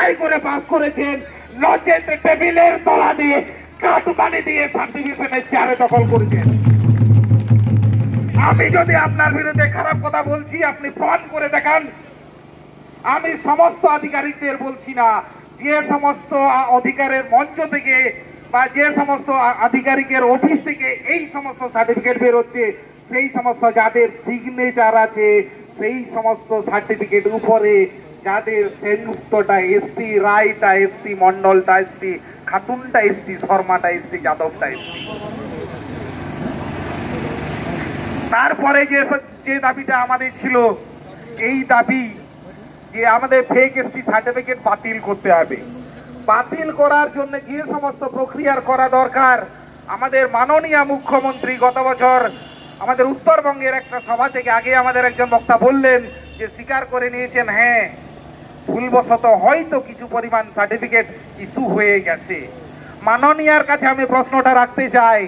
লড়াই করে পাস করেছেন, নচেত টেবিলের তলা দিয়ে কাটমানি দিয়ে সার্টিফিকেশনের চেয়ারে দখল করেছেন। আমি যদি আপনার বিরুদ্ধে খারাপ কথা বলছি, আপনি প্রমাণ করে দেখান। আমি সমস্ত আধিকারিকদের বলছি না, যে সমস্ত অধিকারের মঞ্চ থেকে বা যে সমস্ত আধিকারিকের অফিস থেকে এই সমস্ত সার্টিফিকেট বেরোচ্ছে, সেই সমস্ত যাদের সিগনেচার আছে, সেই সমস্ত সার্টিফিকেট উপরে যাদের সেনযুক্তটা এসটি, রায়টা এসটি, মন্ডলটা এসটি, খাতুনটা এসটি, শর্মাটা এসটি, যাদবটা এসটি। তারপরে যে দাবিটা আমাদের ছিল, এই দাবি যে আমাদের ফেক এসটি সার্টিফিকেট বাতিল করতে হবে। বাতিল করার জন্য যে সমস্ত প্রক্রিয়ার করা দরকার, আমাদের মাননীয় মুখ্যমন্ত্রী গত বছর আমাদের উত্তরবঙ্গের একটা সভা থেকে আগে আমাদের একজন বক্তা বললেন যে স্বীকার করে নিয়েছেন, হ্যাঁ ভুলবশত হয়তো কিছু পরিমাণ সার্টিফিকেট ইস্যু হয়ে গেছে। মাননীয়ার কাছে আমি প্রশ্নটা রাখতে চাই,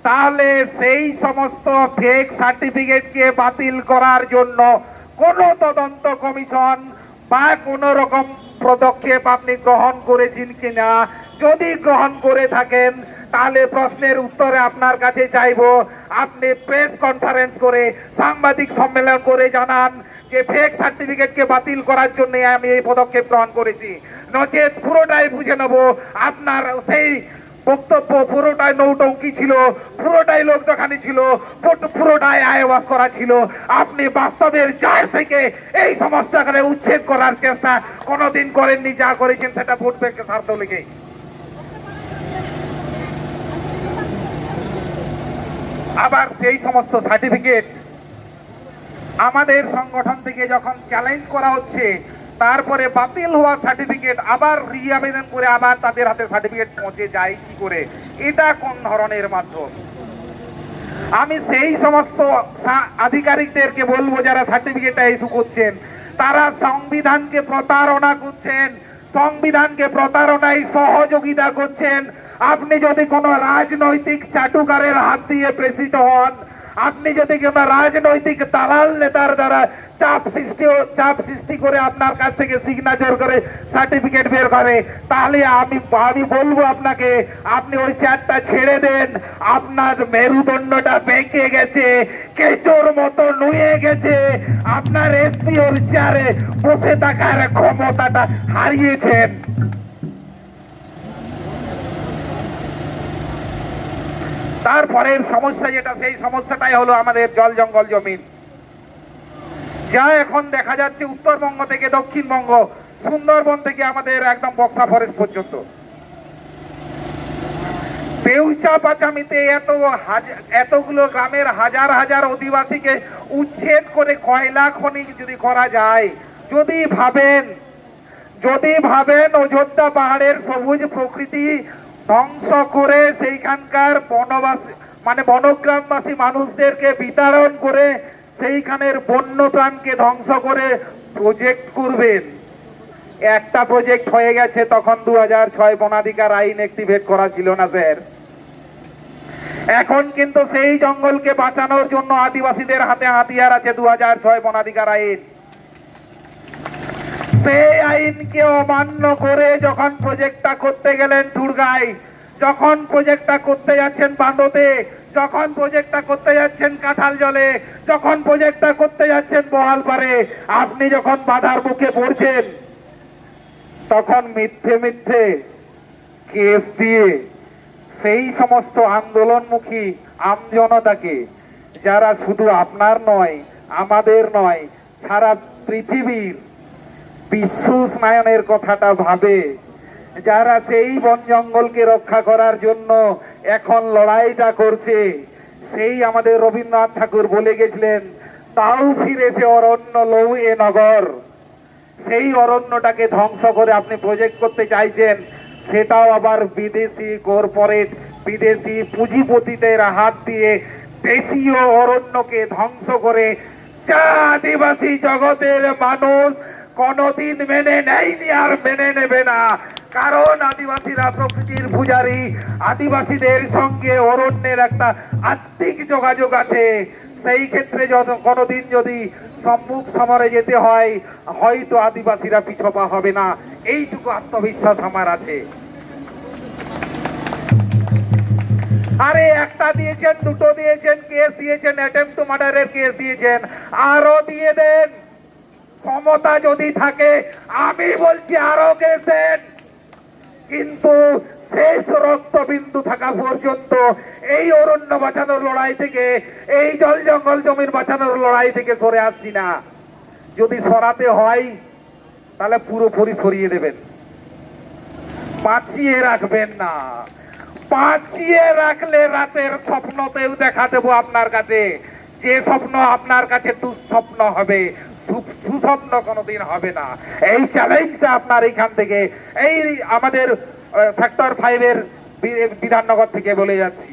তাহলে সেই সমস্ত ফেক সার্টিফিকেটকে বাতিল করার জন্য কোন তদন্ত কমিশন বা কোন রকম পদক্ষেপ আপনি গ্রহণ করেছেন কিনা? যদি গ্রহণ করে থাকেন তাহলে প্রশ্নের উত্তরে আপনার কাছে চাইবো, আপনি প্রেস কনফারেন্স করে সাংবাদিক সম্মেলন করে জানান যে ফেক সার্টিফিকেটকে বাতিল করার জন্য আমি এই পদক্ষেপ গ্রহণ করেছি। নচেত পুরোটাই বুঝে নেব আপনার সেই বক্তব্য পুরোটাই নৌটঙ্কি ছিল, পুরোটাই লোক দেখানি ছিল, পুরোটাই আয়বাস করা ছিল। আপনি বাস্তবের জায়গা থেকে এই সমস্যাকে উচ্ছেদ করার চেষ্টা কোনোদিন করেননি, যা করেছেন সেটা ভোট ব্যাংকে স্বার্থ লেগে। আবার সেই সমস্ত সার্টিফিকেট আমাদের সংগঠন থেকে যখন চ্যালেঞ্জ করা হচ্ছে, তারপরে বাতিল হওয়া সার্টিফিকেট আবার রিআবেদন করে আবার তাদের হাতে সার্টিফিকেট পৌঁছে যায় কি করে? এটা কোন ধরনের মাধ্যম? আমি সেই সমস্ত আধিকারিকদেরকে বলবো যারা সার্টিফিকেটটা ইস্যু করছেন, তারা সংবিধানকে প্রতারণা করছেন, সংবিধানকে প্রতারণায় সহযোগিতা করছেন। আপনি যদি কোনো রাজনৈতিক চাটুকারের হাত দিয়ে প্রেষিত হন, আপনি যদি কোনো রাজনৈতিক দালাল নেতার দ্বারা চাপ সৃষ্টি করে আপনার কাছ থেকে সিগনেচার করে সার্টিফিকেট বের করে, তাহলে আমি বলবো আপনাকে, আপনি ওই চেয়ারটা ছেড়ে দেন। আপনার মেরুদণ্ডটা বেঁকে গেছে, কেঁচোর মতো নুয়ে গেছে, আপনার এসপি ওর চেয়ারে বসে থাকার ক্ষমতাটা হারিয়েছেন। তারপরের সমস্যা যেটা, সেই সমস্যাটাই হলো আমাদের জল জঙ্গল জমিন, যা এখন দেখা যাচ্ছে উত্তরবঙ্গ থেকে দক্ষিণবঙ্গ, সুন্দরবন থেকে আমাদের একদম বক্সা ফরেস্ট পর্যন্ত। পেউচা পাচামিতে এতগুলো গ্রামের হাজার হাজার অধিবাসীকে উচ্ছেদ করে কয়লা খনি যদি করা যায়, যদি ভাবেন অযোধ্যা পাহাড়ের সবুজ প্রকৃতি ধ্বংস করে সেইখানকার বনবাসী মানে বনগ্রামবাসী মানুষদেরকে বিতাড়ন করে সেইখানের বন্যপ্রাণকে ধ্বংস করে প্রজেক্ট করবেন। একটা প্রজেক্ট হয়ে গেছে, তখন 2006 বনাধিকার আইন অ্যাক্টিভেট করা ছিল না স্যার। এখন কিন্তু সেই জঙ্গলকে বাঁচানোর জন্য আদিবাসীদের হাতে হাতিয়ার আছে 2006 বনাধিকার আইন। সেই আইনকে অমান্য করে যখন প্রজেক্টটা করতে গেলেন ঠুরগাঁয়, যখন প্রজেক্টটা করতে যাচ্ছেন বাঁধতে, যখন প্রজেক্টটা করতে যাচ্ছেন কাঁঠাল জলে, যখন প্রজেক্টটা করতে যাচ্ছেন বহালপাড়ে, আপনি যখন বাধার মুখে পড়ছেন, তখন মিথ্যে কেস দিয়ে সেই সমস্ত আন্দোলনমুখী আমজনতাকে, যারা শুধু আপনার নয়, আমাদের নয়, সারা পৃথিবীর বিশ্ব উষ্ণায়নের কথাটা ভাবে, যারা সেই বন জঙ্গলকে রক্ষা করার জন্য এখন লড়াইটা করছে, সেই আমাদের রবীন্দ্রনাথ ঠাকুর বলে গেছিলেন, তাও ফিরেছে অরণ্য লৌ এ নগর। সেই অরণ্যটাকে ধ্বংস করে আপনি প্রজেক্ট করতে চাইছেন, সেটাও আবার বিদেশি কর্পোরেট, বিদেশি পুঁজিপতিদের হাত দিয়ে দেশীয় অরণ্যকে ধ্বংস করে, যা আদিবাসী জগতের মানুষ কোনদিন মেনে নেয়নি আর মেনে নেবে না। কারণ আদিবাসীরা প্রকৃতির পূজারী, আদিবাসীদের সঙ্গে অরণ্যের একটা আত্মিক যোগাযোগ আছে। সেই ক্ষেত্রে কোনদিন যদি সম্মুখ সমরে যেতে হয়, হয়তো আদিবাসীরা পিছপা হবে না, এইটুকু আত্মবিশ্বাস আমার আছে। আরে একটা দিয়েছেন, দুটো দিয়েছেন, কেস দিয়েছেন, অ্যাটেম্পট টু মার্ডারের কেস দিয়েছেন, আরো দিয়ে দেন। ক্ষমতা যদি থাকে আমি বলছি আরো কেস দেন, কিন্তু শেষ রক্তবিন্দু থাকা পর্যন্ত এই অরণ্য বাঁচানোর লড়াই থেকে, এই জল জঙ্গল জমির বাঁচানোর লড়াই থেকে সরে আসছি না। যদি সরাতে হয় তাহলে পুরোপুরি সরিয়ে দেবেন, বাঁচিয়ে রাখবেন না। বাঁচিয়ে রাখলে রাতের স্বপ্নতেও দেখা দেবো আপনার কাছে, যে স্বপ্ন আপনার কাছে দুঃস্বপ্ন হবে, সুস্বপ্ন কোনোদিন হবে না। এই চ্যালেঞ্জটা আপনার এইখান থেকে, এই আমাদের সেক্টর 5-এর বিধাননগর থেকে বলে যাচ্ছি।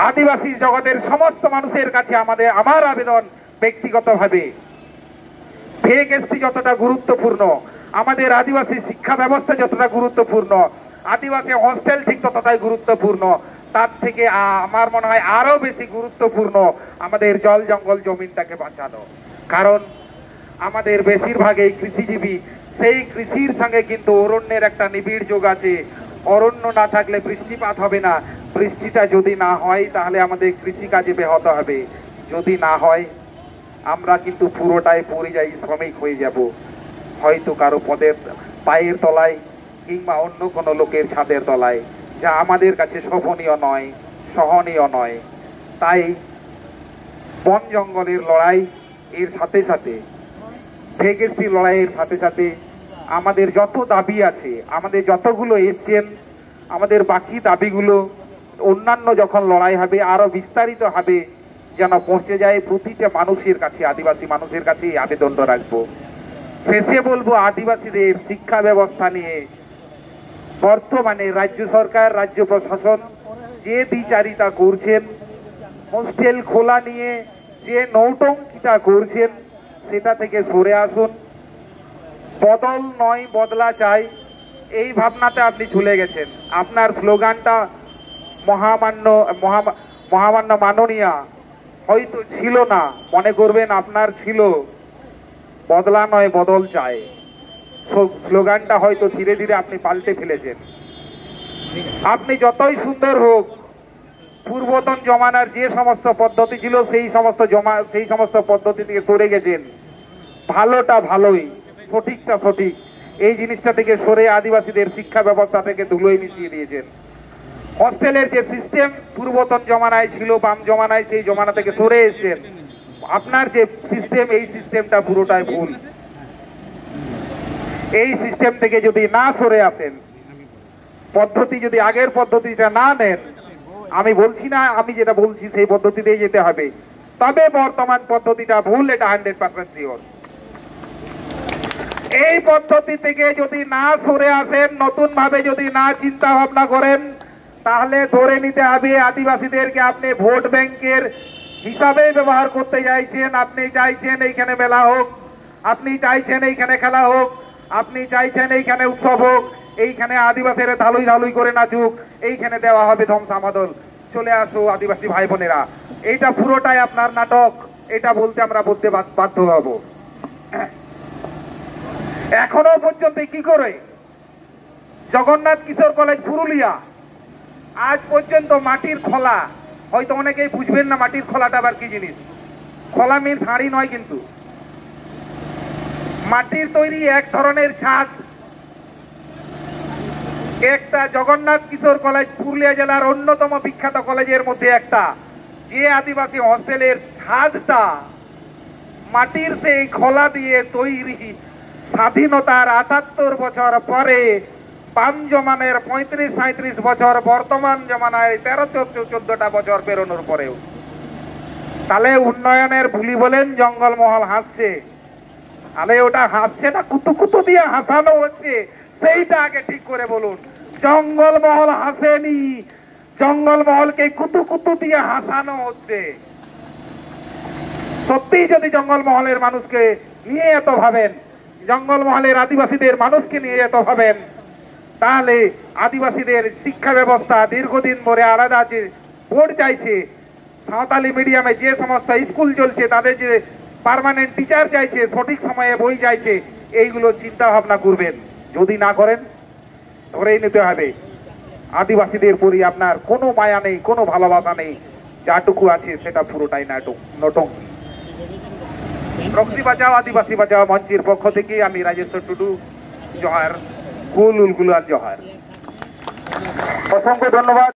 আদিবাসী জগতের সমস্ত মানুষের কাছে আমার আবেদন, ব্যক্তিগতভাবে ফেক এসটি যতটা গুরুত্বপূর্ণ, আমাদের আদিবাসী শিক্ষা ব্যবস্থা যতটা গুরুত্বপূর্ণ, আদিবাসী হস্টেল ঠিক ততটাই গুরুত্বপূর্ণ, তার থেকে আমার মনে হয় আরো বেশি গুরুত্বপূর্ণ আমাদের জল জঙ্গল জমিনটাকে বাঁচানো। কারণ আমাদের বেশিরভাগই কৃষিজীবী, সেই কৃষির সঙ্গে কিন্তু অরণ্যের একটা নিবিড় যোগ আছে। অরণ্য না থাকলে বৃষ্টিপাত হবে না, বৃষ্টিটা যদি না হয় তাহলে আমাদের কৃষিকাজে ব্যাহত হবে, যদি না হয় আমরা কিন্তু পুরোটাই পরিযায়ী শ্রমিক হয়ে যাব, হয়তো কারো পায়ের তলায় কিংবা অন্য কোনো লোকের ছাদের তলায়, যা আমাদের কাছে শোভনীয় নয়, সহনীয় নয়। তাই বন জঙ্গলের লড়াই এর সাথে সাথে, ভেগেসি লড়াইয়ের সাথে সাথে আমাদের যত দাবি আছে, আমাদের যতগুলো এসছেন, আমাদের বাকি দাবিগুলো অন্যান্য যখন লড়াই হবে আরো বিস্তারিত হবে, যেন পৌঁছে যায় প্রতিটা মানুষের কাছে, আদিবাসী মানুষের কাছে এই আবেদনটা রাখবো। শেষে বলবো, আদিবাসীদের শিক্ষা ব্যবস্থা নিয়ে বর্তমানে রাজ্য সরকার, রাজ্য প্রশাসন যে দ্বিচারিতা করছেন, হোস্টেল খোলা নিয়ে যে নৌটঙ্কিটা করছেন, সেটা থেকে সরে আসুন। বদল নয় বদলা চাই, এই ভাবনাতে আপনি চলে গেছেন। আপনার স্লোগানটা মহামান্য মাননীয়া হয়তো ছিল না, মনে করবেন আপনার ছিল বদলা নয় বদল চাই। স্লোগানটা হয়তো ধীরে ধীরে আপনি পাল্টে ফেলেছেন। আপনি যতই সুন্দর হোক, পূর্বতন জমানার যে সমস্ত পদ্ধতি ছিল সেই সমস্ত পদ্ধতি থেকে সরে গেছেন। ভালোটা ভালোই, সঠিকটা সঠিক, এই জিনিসটা থেকে সরে আদিবাসীদের শিক্ষা ব্যবস্থা থেকে ধুলোয় মিশিয়ে দিয়েছেন। হস্টেলের যে সিস্টেম পূর্বতন জমানায় ছিল, বাম জমানায়, সেই জমানা থেকে সরে এসেছেন। আপনার যে সিস্টেম, এই সিস্টেমটা পুরোটাই ভুল। এই সিস্টেম থেকে যদি না সরে আসেন, পদ্ধতি যদি আগের পদ্ধতিটা না নেন, আমি বলছি না, আমি যেটা বলছি সেই পদ্ধতিতেই যেতে হবে, তবে বর্তমান পদ্ধতিটা ভুল, এটা 100% শিওর। এই পদ্ধতি থেকে যদি না সরে আসেন, নতুন ভাবে যদি না চিন্তা ভাবনা করেন, তাহলে ধরে নিতে হবে আদিবাসীদেরকে আপনি ভোট ব্যাংকের হিসাবে ব্যবহার করতে চাইছেন। আপনি চাইছেন এইখানে মেলা হোক, আপনি চাইছেন এইখানে খেলা হোক, আপনি চাইছেন এইখানে উৎসব হোক, এইখানে আদিবাসীরা ধালুই ধালুই করে নাচুক, এইখানে দেওয়া হবে ধ্বংসামাদল। চলে আসো আদিবাসী ভাই বোনেরা, এইটা পুরোটাই আপনার নাটক, এটা বলতে আমরা বলতে বাধ্য হব। এখনো পর্যন্ত কি করে জগন্নাথ কিশোর কলেজ পুরুলিয়া আজ পর্যন্ত মাটির খোলা, হয়তো অনেকেই বুঝবেন না মাটির খোলাটা আবার কি জিনিস। খোলা মিন্স হাঁড়ি নয়, কিন্তু মাটির তৈরি এক ধরনের ছাদ। একটা জগন্নাথ কিশোর কলেজ পুরুলিয়া জেলার অন্যতম বিখ্যাত কলেজের মধ্যে একটা, যে আদিবাসী হস্টেলের ছাদটা মাটির সেই খোলা দিয়ে তৈরি। স্বাধীনতার ৭৮ বছর পরে, বাম জমানের ৩৫-৩৭ বছর, বর্তমান জমানায় ১৩-১৪টা বছর পেরোনোর পরেও, তাহলে উন্নয়নের ভুলি বলেন জঙ্গলমহল হাসছে। তাহলে ওটা হাসছে না কুতু কুতু দিয়ে হাসানো হচ্ছে, সেইটা আগে ঠিক করে বলুন। জঙ্গলমহল হাসেনি, জঙ্গলমহলকে কুতু কুতু দিয়ে হাসানো হচ্ছে। সত্যি যদি জঙ্গলমহলের মানুষকে নিয়ে এত ভাবেন, জঙ্গলমহলের আদিবাসীদের মানুষকে নিয়ে এত ভাবেন, তাহলে আদিবাসীদের শিক্ষা ব্যবস্থা দীর্ঘদিন ধরে আলাদা যে বোর্ড চাইছে, সাঁওতালি মিডিয়ামে যে সমস্ত স্কুল চলছে, তাদের যে পার্মানেন্ট টিচার চাইছে, সঠিক সময়ে বই চাইছে, এইগুলো চিন্তা ভাবনা করবেন। যদি না করেন ধরেই নিতে হবে আদিবাসীদের প্রতি আপনার কোনো মায়া নেই, কোনো ভালোবাসা নেই, যাটুকু আছে সেটা পুরোটাই নটঙ্কি। প্রকৃতি বাঁচাও আদিবাসী বাঁচাও মঞ্চের পক্ষ থেকে আমি রাজেশ্বর টুডু, জোহার, কুল উল গুলান জোহার। অসংখ্য ধন্যবাদ।